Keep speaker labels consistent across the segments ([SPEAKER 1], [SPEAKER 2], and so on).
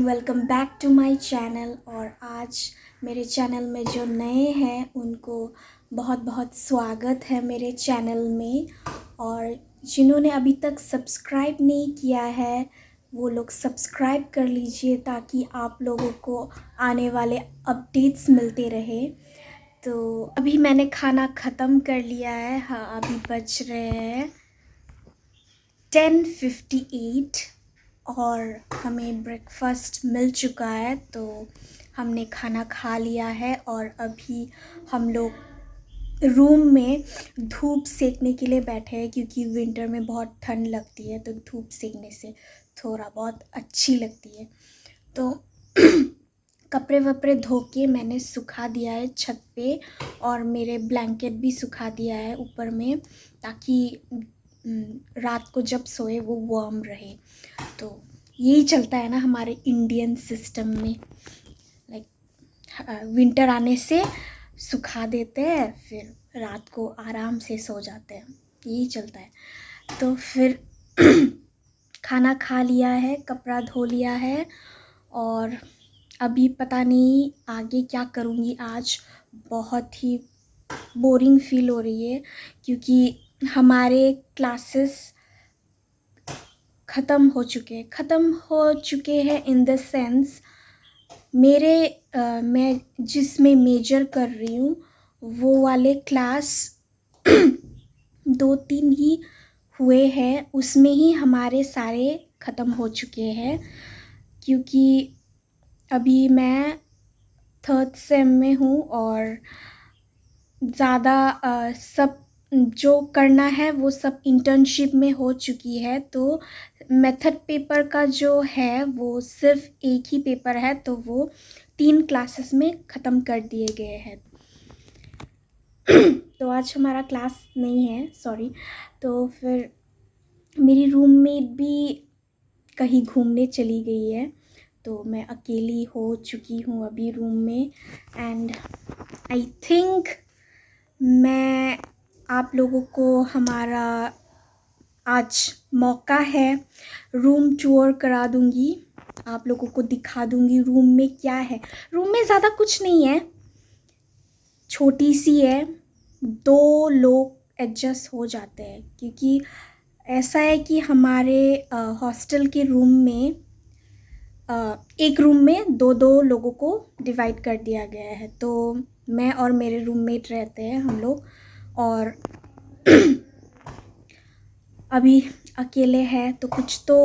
[SPEAKER 1] Welcome back to my channel. और आज मेरे चैनल में जो नए हैं उनको बहुत बहुत स्वागत है मेरे चैनल में। और जिन्होंने अभी तक सब्सक्राइब नहीं किया है वो लोग सब्सक्राइब कर लीजिए ताकि आप लोगों को आने वाले अपडेट्स मिलते रहे। तो अभी मैंने खाना ख़त्म कर लिया है। हाँ, अभी बज रहे हैं 10:58 और हमें ब्रेकफास्ट मिल चुका है। तो हमने खाना खा लिया है और अभी हम लोग रूम में धूप सेकने के लिए बैठे हैं क्योंकि विंटर में बहुत ठंड लगती है, तो धूप सेकने से थोड़ा बहुत अच्छी लगती है। तो कपड़े वपड़े धो के मैंने सुखा दिया है छत पे और मेरे ब्लैंकेट भी सुखा दिया है ऊपर में, ताकि रात को जब सोए वो वार्म रहे। तो यही चलता है ना हमारे इंडियन सिस्टम में, लाइक विंटर आने से सुखा देते हैं, फिर रात को आराम से सो जाते हैं, यही चलता है। तो फिर खाना खा लिया है, कपड़ा धो लिया है और अभी पता नहीं आगे क्या करूँगी। आज बहुत ही बोरिंग फील हो रही है क्योंकि हमारे क्लासेस ख़त्म हो चुके हैं इन द सेंस मैं जिसमें मेजर कर रही हूँ वो वाले क्लास 2-3 ही हुए हैं, उसमें ही हमारे सारे ख़त्म हो चुके हैं। क्योंकि अभी मैं 3rd सेम में हूँ और ज़्यादा सब जो करना है वो सब इंटर्नशिप में हो चुकी है। तो मेथड पेपर का जो है वो सिर्फ एक ही पेपर है, तो वो 3 क्लासेस में ख़त्म कर दिए गए हैं। तो आज हमारा क्लास नहीं है, सॉरी। तो फिर मेरी रूममेट भी कहीं घूमने चली गई है, तो मैं अकेली हो चुकी हूँ अभी रूम में। एंड आई थिंक मैं आप लोगों को हमारा आज मौका है, रूम टूर करा दूँगी, आप लोगों को दिखा दूँगी रूम में क्या है। रूम में ज़्यादा कुछ नहीं है, छोटी सी है, 2 लोग एडजस्ट हो जाते हैं। क्योंकि ऐसा है कि हमारे हॉस्टल के रूम में एक रूम में 2-2 लोगों को डिवाइड कर दिया गया है। तो मैं और मेरे रूममेट रहते हैं हम लोग, और अभी अकेले हैं तो कुछ तो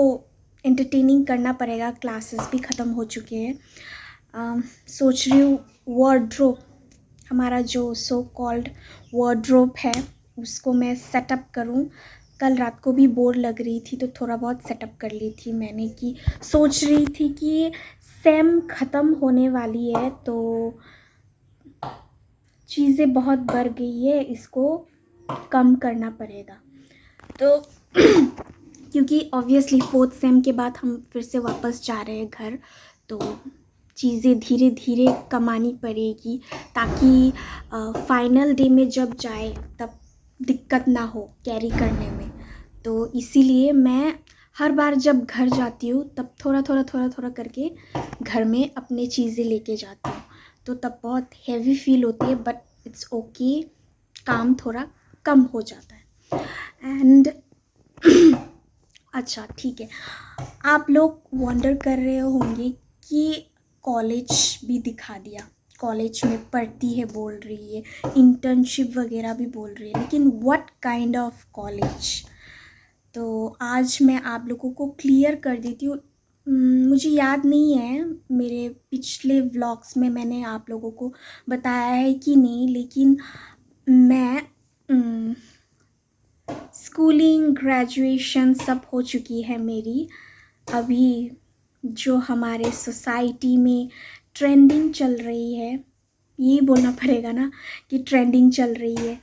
[SPEAKER 1] एंटरटेनिंग करना पड़ेगा, क्लासेस भी ख़त्म हो चुके हैं। सोच रही हूँ वार्डरोब, हमारा जो सो कॉल्ड वार्डरोब है उसको मैं सेटअप करूँ। कल रात को भी बोर लग रही थी तो थोड़ा बहुत सेटअप कर ली थी मैंने, कि सोच रही थी कि सेम ख़त्म होने वाली है तो चीज़ें बहुत बढ़ गई है, इसको कम करना पड़ेगा। तो क्योंकि ऑब्वियसली 4th सेम के बाद हम फिर से वापस जा रहे हैं घर, तो चीज़ें धीरे धीरे कमानी पड़ेगी ताकि फाइनल डे में जब जाए तब दिक्कत ना हो कैरी करने में। तो इसीलिए मैं हर बार जब घर जाती हूँ तब थोड़ा थोड़ा करके घर में अपने चीज़ें लेके जाती हूँ, तो तब बहुत हैवी फील होती है, बट इट्स ओके, काम थोड़ा कम हो जाता है। एंड अच्छा ठीक है, आप लोग वंडर कर रहे होंगे कि कॉलेज भी दिखा दिया, कॉलेज में पढ़ती है बोल रही है, इंटर्नशिप वगैरह भी बोल रही है, लेकिन व्हाट काइंड ऑफ कॉलेज। तो आज मैं आप लोगों को क्लियर कर देती हूँ। मुझे याद नहीं है मेरे पिछले व्लॉग्स में मैंने आप लोगों को बताया है कि नहीं, लेकिन मैं स्कूलिंग ग्रेजुएशन सब हो चुकी है मेरी। अभी जो हमारे सोसाइटी में ट्रेंडिंग चल रही है, यही बोलना पड़ेगा ना कि ट्रेंडिंग चल रही है,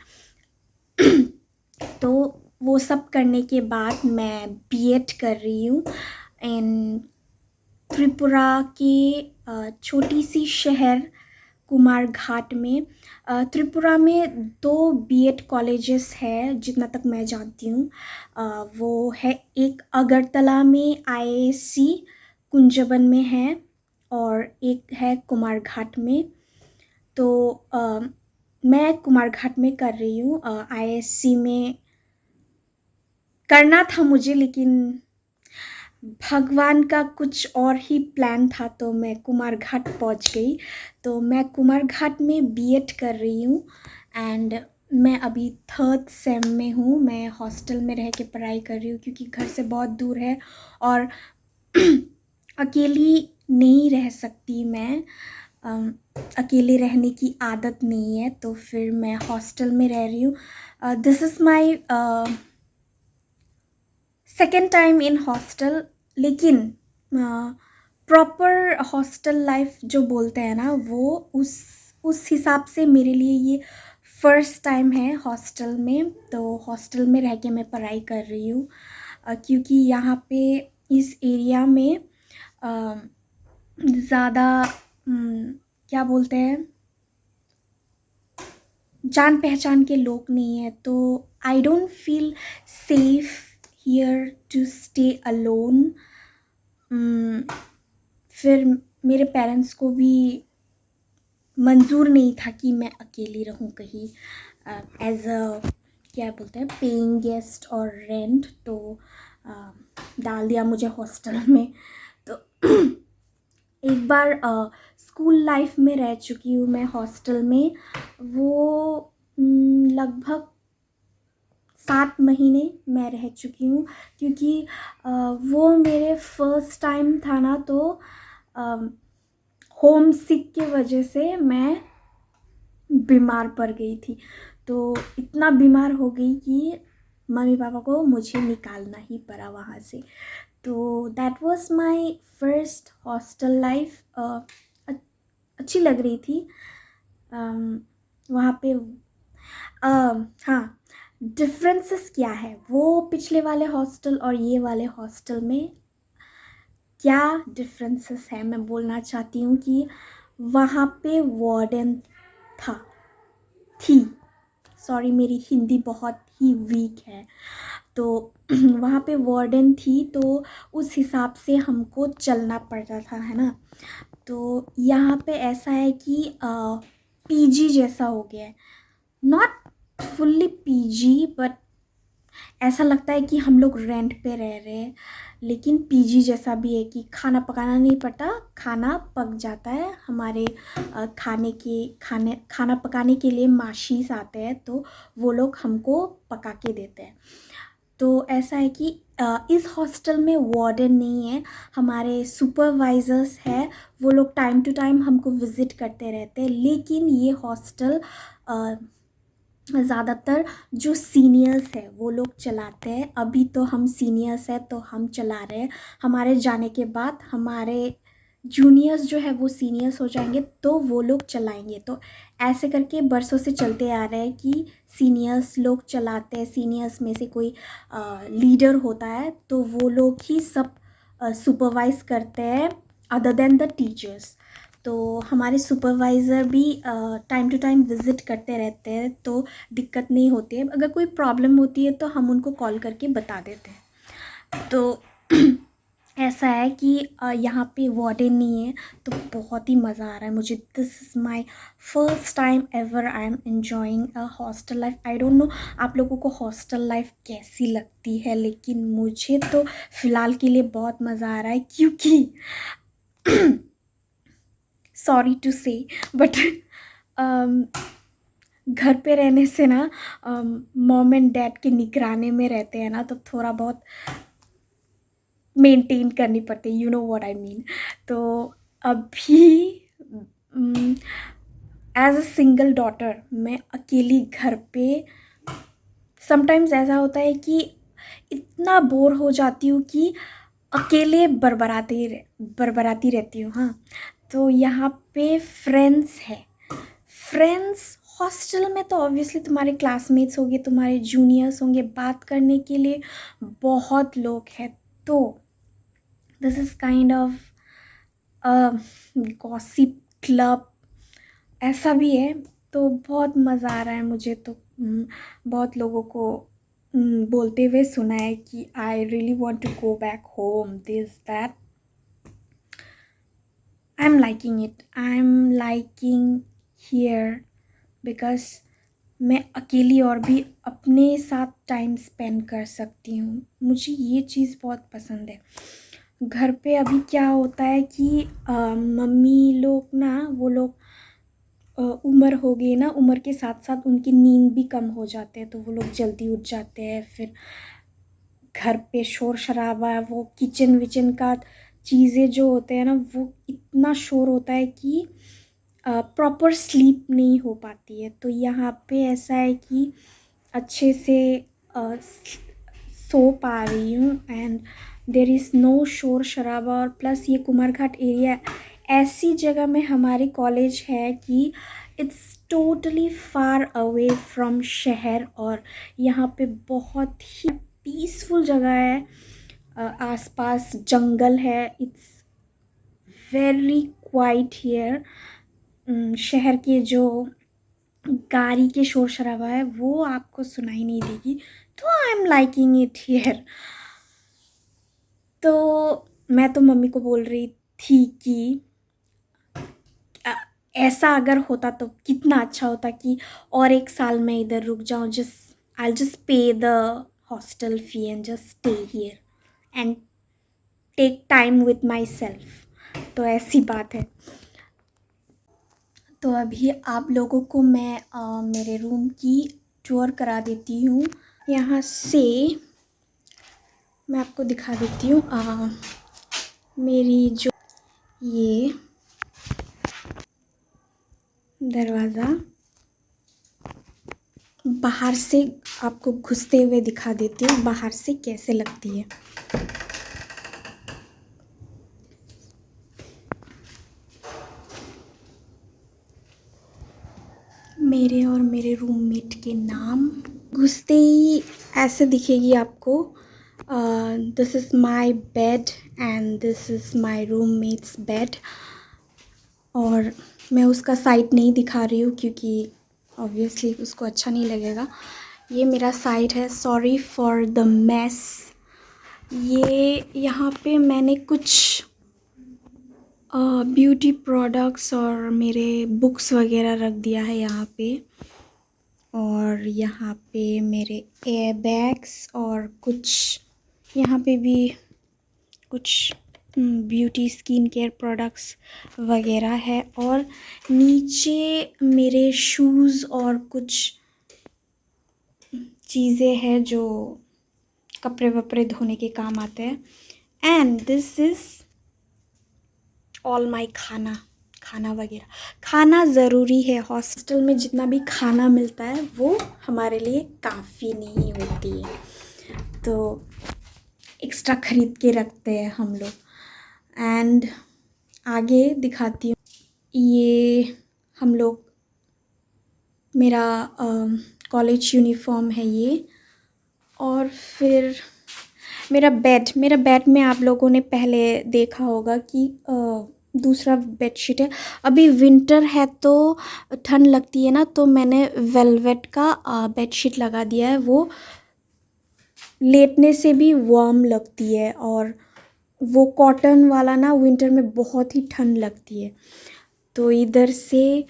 [SPEAKER 1] तो वो सब करने के बाद मैं बीएड कर रही हूँ इन त्रिपुरा के छोटी सी शहर कुमारघाट में। त्रिपुरा में 2 बीएड कॉलेजेस है जितना तक मैं जानती हूँ। वो है एक अगरतला में IISc कुंजबन में है, और एक है कुमारघाट में। तो मैं कुमारघाट में कर रही हूँ। आईएससी में करना था मुझे, लेकिन भगवान का कुछ और ही प्लान था, तो मैं कुमारघाट पहुंच गई। तो मैं कुमारघाट में बीएड कर रही हूँ एंड मैं अभी 3rd सेम में हूँ। मैं हॉस्टल में रह के पढ़ाई कर रही हूँ क्योंकि घर से बहुत दूर है और अकेली नहीं रह सकती मैं। अकेले रहने की आदत नहीं है, तो फिर मैं हॉस्टल में रह रही हूँ। This is my second time in hostel, लेकिन प्रॉपर हॉस्टल लाइफ जो बोलते हैं ना, वो उस हिसाब से मेरे लिए ये फर्स्ट टाइम है हॉस्टल में। तो हॉस्टल में रह के मैं पढ़ाई कर रही हूँ क्योंकि यहाँ पे इस एरिया में ज़्यादा क्या बोलते हैं, जान पहचान के लोग नहीं है, तो I don't feel safe here to stay alone. फिर मेरे पेरेंट्स को भी मंजूर नहीं था कि मैं अकेली रहूं कहीं एज अ क्या बोलते हैं पेइंग गेस्ट और रेंट। तो डाल दिया मुझे हॉस्टल में। तो एक बार स्कूल लाइफ में रह चुकी हूँ मैं हॉस्टल में, वो लगभग 7 महीने मैं रह चुकी हूँ क्योंकि वो मेरे फर्स्ट टाइम था ना, तो होम सिक की वजह से मैं बीमार पड़ गई थी। तो इतना बीमार हो गई कि मम्मी पापा को मुझे निकालना ही पड़ा वहाँ से। तो that was my first hostel life. अच्छी लग रही थी वहाँ पे। हाँ, डिफरेंसेस क्या है वो पिछले वाले हॉस्टल और ये वाले हॉस्टल में, क्या डिफरेंसेस है मैं बोलना चाहती हूँ कि वहाँ पे वार्डन थी। सॉरी, मेरी हिंदी बहुत ही वीक है। तो वहाँ पे वार्डन थी, तो उस हिसाब से हमको चलना पड़ता था, है ना। तो यहाँ पे ऐसा है कि पीजी जैसा हो गया है, नॉट फुल्ली पीजी, बट ऐसा लगता है कि हम लोग रेंट पे रह रहे हैं। लेकिन पीजी जैसा भी है कि खाना पकाना नहीं पड़ता, खाना पक जाता है हमारे। खाना पकाने के लिए माशीस आते हैं, तो वो लोग हमको पका के देते हैं। तो ऐसा है कि इस हॉस्टल में वार्डन नहीं है, हमारे सुपरवाइजर्स हैं, वो लोग टाइम टू टाइम हमको विज़िट करते रहते हैं। लेकिन ये हॉस्टल ज़्यादातर जो सीनियर्स हैं वो लोग चलाते हैं। अभी तो हम सीनियर्स हैं तो हम चला रहे हैं, हमारे जाने के बाद हमारे जूनियर्स जो है वो सीनियर्स हो जाएंगे तो वो लोग चलाएंगे। तो ऐसे करके बरसों से चलते आ रहे हैं कि सीनियर्स लोग चलाते हैं। सीनियर्स में से कोई लीडर होता है तो वो लोग ही सब सुपरवाइज़ करते हैं अदर देन द टीचर्स। तो हमारे सुपरवाइज़र भी टाइम टू टाइम विज़िट करते रहते हैं, तो दिक्कत नहीं होती है। अगर कोई प्रॉब्लम होती है तो हम उनको कॉल करके बता देते हैं। तो ऐसा है कि यहाँ पे वार्डन नहीं है, तो बहुत ही मज़ा आ रहा है मुझे। This is my first time ever I am enjoying a hostel life. I don't no आप लोगों को हॉस्टल लाइफ कैसी लगती है, लेकिन मुझे तो फ़िलहाल के लिए बहुत मज़ा आ रहा है क्योंकि सॉरी टू से बट घर पे रहने से ना मॉम एंड डैड के निगरानी में रहते हैं ना, तो थोड़ा बहुत मेंटेन करनी पड़ती है, you know what I mean. तो अभी एज अ सिंगल डॉटर मैं अकेली घर पे समटाइम्स ऐसा होता है कि इतना बोर हो जाती हूँ कि अकेले बरबराती रहती हूँ। हाँ, तो यहाँ पे फ्रेंड्स है। फ्रेंड्स हॉस्टल में तो ऑब्वियसली तुम्हारे क्लासमेट्स होंगे, तुम्हारे जूनियर्स होंगे, बात करने के लिए बहुत लोग हैं। तो this is kind of gossip club ऐसा भी है। तो बहुत मज़ा आ रहा है मुझे। तो बहुत लोगों को बोलते हुए सुना है कि I really want to go back home, this that. I'm liking it. I'm liking here because मैं अकेली और भी अपने साथ टाइम स्पेंड कर सकती हूँ। मुझे ये चीज़ बहुत पसंद है। घर पे अभी क्या होता है कि मम्मी लोग ना, वो लोग उम्र हो गई ना, उम्र के साथ साथ उनकी नींद भी कम हो जाते हैं, तो वो लोग जल्दी उठ जाते हैं। फिर घर पे शोर शराबा, वो किचन विचन का चीज़ें जो होते हैं ना, वो इतना शोर होता है कि प्रॉपर स्लीप नहीं हो पाती है। तो यहाँ पे ऐसा है कि अच्छे से सो पा रही हूँ एंड देयर इज़ नो शोर शराबा। और प्लस ये कुमारघाट एरिया ऐसी जगह में हमारी कॉलेज है कि it's totally far away from शहर, और यहाँ पे बहुत ही पीसफुल जगह है। आसपास जंगल है। It's very quite here. शहर के जो गाड़ी के शोर शराबा है वो आपको सुनाई नहीं देगी। तो I am liking it here. तो मैं तो मम्मी को बोल रही थी कि ऐसा अगर होता तो कितना अच्छा होता कि और एक साल मैं इधर रुक जाऊँ। Just I just pay the hostel fee and just stay here and take time with my self. तो ऐसी बात है। तो अभी आप लोगों को मैं मेरे रूम की टूर करा देती हूँ। यहाँ से मैं आपको दिखा देती हूँ मेरी जो ये दरवाज़ा बाहर से आपको घुसते हुए दिखा देती हूँ, बाहर से कैसे लगती है। मेरे और मेरे रूममेट के नाम घुसते ही ऐसे दिखेगी आपको। This is my bed and this is my roommates bed. और मैं उसका साइड नहीं दिखा रही हूँ क्योंकि ऑब्वियसली उसको अच्छा नहीं लगेगा। ये मेरा साइड है। Sorry for the mess. ये यहाँ पे मैंने कुछ ब्यूटी प्रोडक्ट्स और मेरे बुक्स वगैरह रख दिया है यहाँ पे। और यहाँ पे मेरे एयर बैग्स और कुछ यहाँ पे भी कुछ ब्यूटी स्किन केयर प्रोडक्ट्स वगैरह है। और नीचे मेरे शूज़ और कुछ चीज़ें हैं जो कपड़े वपड़े धोने के काम आते हैं। And this is all my खाना वगैरह। खाना ज़रूरी है। हॉस्टल में जितना भी खाना मिलता है वो हमारे लिए काफ़ी नहीं होती है, तो एक्स्ट्रा ख़रीद के रखते हैं हम लोग। एंड आगे दिखाती हूँ। ये हम लोग, मेरा कॉलेज यूनिफॉर्म है ये। और फिर मेरा बेड में आप लोगों ने पहले देखा होगा कि दूसरा बेडशीट है। अभी विंटर है तो ठंड लगती है ना, तो मैंने वेलवेट का बेडशीट लगा दिया है। वो लेटने से भी वार्म लगती है, और वो कॉटन वाला ना विंटर में बहुत ही ठंड लगती है। तो इधर से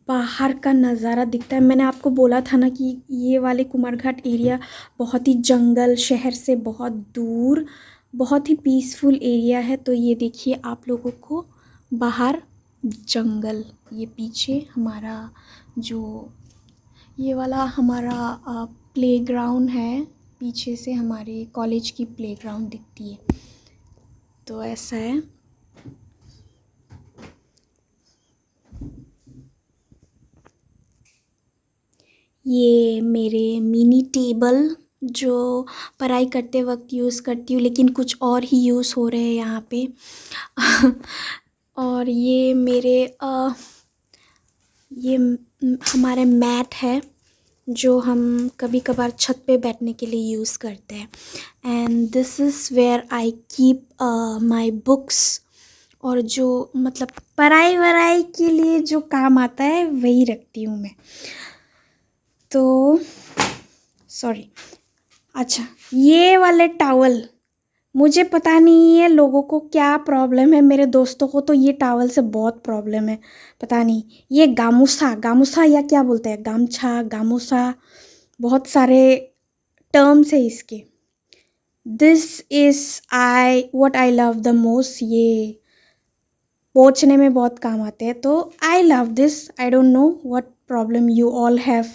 [SPEAKER 1] बाहर का नज़ारा दिखता है। मैंने आपको बोला था ना कि ये वाले कुमारघाट एरिया बहुत ही जंगल, शहर से बहुत दूर, बहुत ही पीसफुल एरिया है। तो ये देखिए आप लोगों को बाहर जंगल, ये पीछे हमारा जो ये वाला हमारा प्लेग्राउंड है, पीछे से हमारे कॉलेज की प्लेग्राउंड दिखती है। तो ऐसा है। ये मेरे मिनी टेबल जो पढ़ाई करते वक्त यूज़ करती हूँ, लेकिन कुछ और ही यूज़ हो रहे हैं यहाँ पे। और ये मेरे ये हमारे मैट है जो हम कभी कभार छत पे बैठने के लिए यूज़ करते हैं। And this is where I keep my books. और जो मतलब पढ़ाई वढ़ाई के लिए जो काम आता है वही रखती हूँ मैं। तो सॉरी, अच्छा, ये वाले टॉवल मुझे पता नहीं है लोगों को क्या प्रॉब्लम है, मेरे दोस्तों को तो ये टॉवल से बहुत प्रॉब्लम है, पता नहीं। ये गामूसा गामूसा या क्या बोलते हैं, गामछा गामूसा, बहुत सारे टर्म्स है इसके। This is I what I love the most. ये पोंछने में बहुत काम आते हैं, तो I love this. I don't know what problem you all have.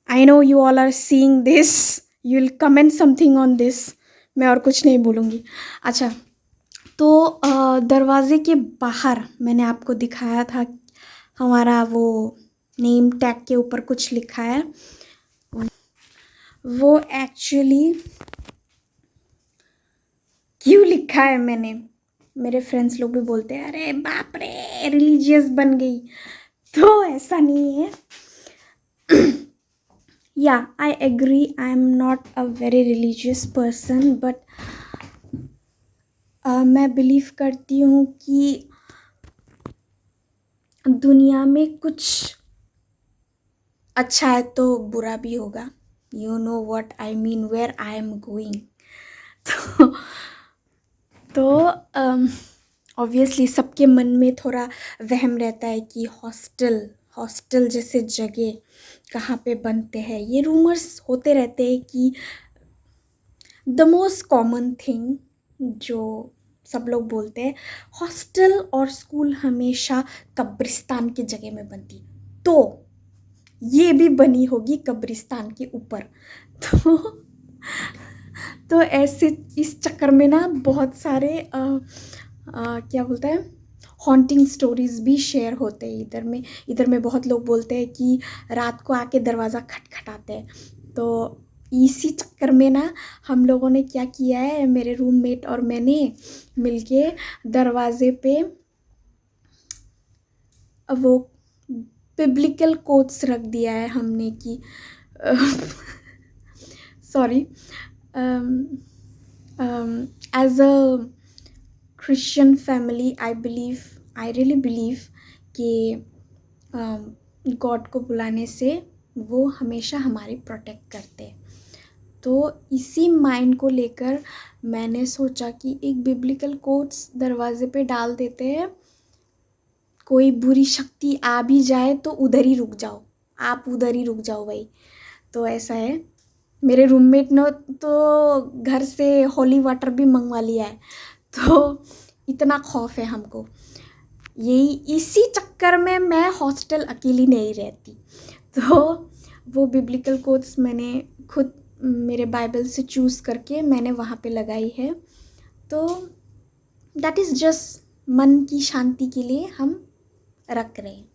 [SPEAKER 1] I know you all are seeing this, you will comment something on this. मैं और कुछ नहीं बोलूँगी। अच्छा, तो दरवाज़े के बाहर मैंने आपको दिखाया था हमारा वो नेम टैग के ऊपर कुछ लिखा है, वो एक्चुअली क्यों लिखा है मैंने, मेरे फ्रेंड्स लोग भी बोलते हैं अरे बाप रे रिलीजियस बन गई, तो ऐसा नहीं है। या I agree, I am not a very religious person, but मैं बिलीव करती हूँ कि दुनिया में कुछ अच्छा है तो बुरा भी होगा। You know what I mean, where I am going. तो ऑब्वियसली सबके मन में थोड़ा वहम रहता है कि हॉस्टल हॉस्टल जैसे जगह कहाँ पे बनते हैं। ये रूमर्स होते रहते हैं कि द मोस्ट कॉमन थिंग जो सब लोग बोलते हैं, हॉस्टल और स्कूल हमेशा कब्रिस्तान की जगह में बनती, तो ये भी बनी होगी कब्रिस्तान के ऊपर। तो ऐसे इस चक्कर में ना बहुत सारे क्या बोलते हैं, हॉन्टिंग स्टोरीज़ भी शेयर होते हैं इधर में बहुत लोग बोलते हैं कि रात को आके दरवाज़ा खटखटाते हैं। तो इसी चक्कर में ना हम लोगों ने क्या किया है, मेरे रूममेट और मैंने मिलके दरवाजे पे वो बिब्लिकल कोट्स रख दिया है हमने कि sorry, as a Christian family I really believe कि गॉड को बुलाने से वो हमेशा हमारी प्रोटेक्ट करते हैं। तो इसी माइंड को लेकर मैंने सोचा कि एक बिब्लिकल कोट्स दरवाजे पे डाल देते हैं, कोई बुरी शक्ति आ भी जाए तो उधर ही रुक जाओ, आप उधर ही रुक जाओ भाई। तो ऐसा है, मेरे रूममेट ने तो घर से होली वाटर भी मंगवा लिया है, तो इतना खौफ है हमको। यही इसी चक्कर में मैं हॉस्टल अकेली नहीं रहती। तो वो बिब्लिकल कोट्स मैंने खुद मेरे बाइबल से चूज़ करके मैंने वहाँ पे लगाई है। तो दैट इज़ जस्ट मन की शांति के लिए हम रख रहे हैं।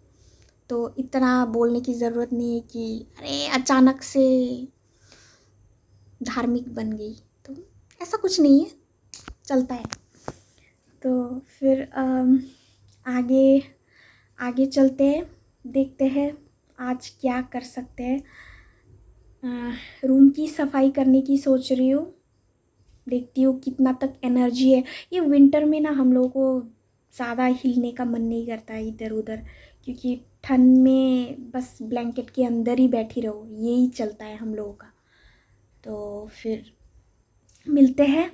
[SPEAKER 1] तो इतना बोलने की ज़रूरत नहीं है कि अरे अचानक से धार्मिक बन गई, तो ऐसा कुछ नहीं है, चलता है। तो फिर आगे आगे चलते हैं, देखते हैं आज क्या कर सकते हैं। रूम की सफाई करने की सोच रही हूँ, देखती हूँ कितना तक एनर्जी है। ये विंटर में ना हम लोगों को ज़्यादा हिलने का मन नहीं करता है इधर उधर, क्योंकि ठंड में बस ब्लैंकेट के अंदर ही बैठी रहो, यही चलता है हम लोगों का। तो फिर मिलते हैं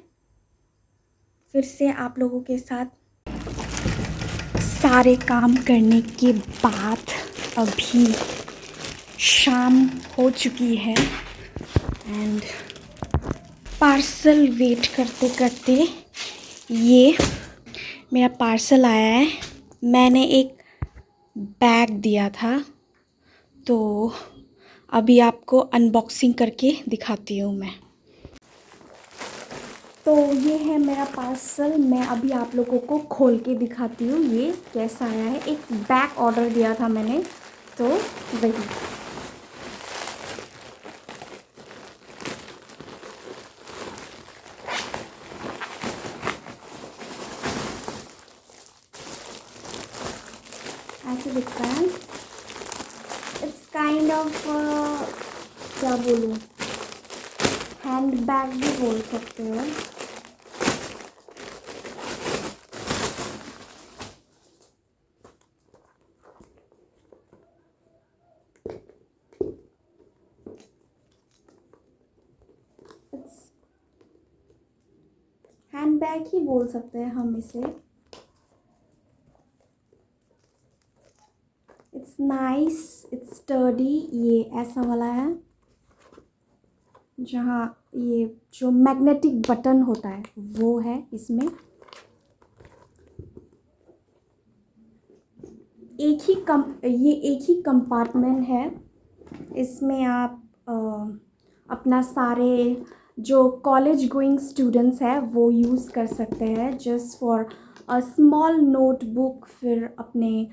[SPEAKER 1] फिर से आप लोगों के साथ। सारे काम करने के बाद अभी शाम हो चुकी है एंड पार्सल वेट करते करते ये मेरा पार्सल आया है। मैंने एक बैग दिया था, तो अभी आपको अनबॉक्सिंग करके दिखाती हूँ मैं। तो ये है मेरा पार्सल, मैं अभी आप लोगों को खोल के दिखाती हूँ ये कैसा आया है। एक बैग ऑर्डर दिया था मैंने, तो वही। ऐसे दिखता है, इट्स काइंड ऑफ क्या बोलूँ, हैंड बैग भी बोल सकते हो। बैग ही बोल सकते हैं हम इसे। It's nice, it's sturdy. ये ऐसा वाला है जहाँ ये जो मैग्नेटिक बटन होता है वो है इसमें। ये एक ही कंपार्टमेंट है। इसमें आप अपना सारे जो कॉलेज गोइंग स्टूडेंट्स हैं वो यूज़ कर सकते हैं, just for a small notebook. फिर अपने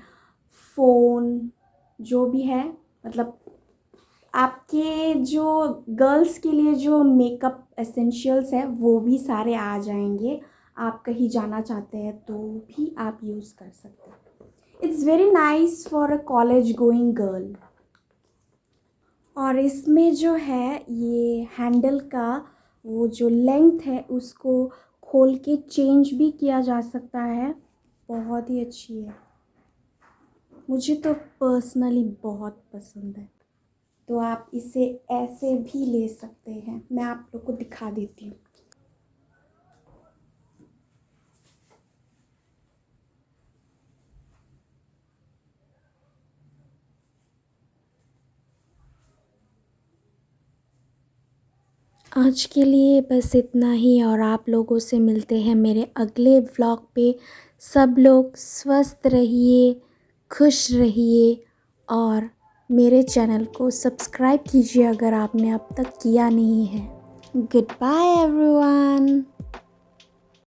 [SPEAKER 1] फ़ोन जो भी है, मतलब आपके जो गर्ल्स के लिए जो मेकअप एसेंशियल्स है वो भी सारे आ जाएंगे। आप कहीं जाना चाहते हैं तो भी आप यूज़ कर सकते हैं। It's very nice for a college going girl. और इसमें जो है ये हैंडल का वो जो लेंथ है उसको खोल के चेंज भी किया जा सकता है। बहुत ही अच्छी है, मुझे तो पर्सनली बहुत पसंद है। तो आप इसे ऐसे भी ले सकते हैं, मैं आप लोग को दिखा देती हूँ। आज के लिए बस इतना ही, और आप लोगों से मिलते हैं मेरे अगले व्लॉग पे। सब लोग स्वस्थ रहिए, खुश रहिए, और मेरे चैनल को सब्सक्राइब कीजिए अगर आपने अब तक किया नहीं है। Goodbye everyone.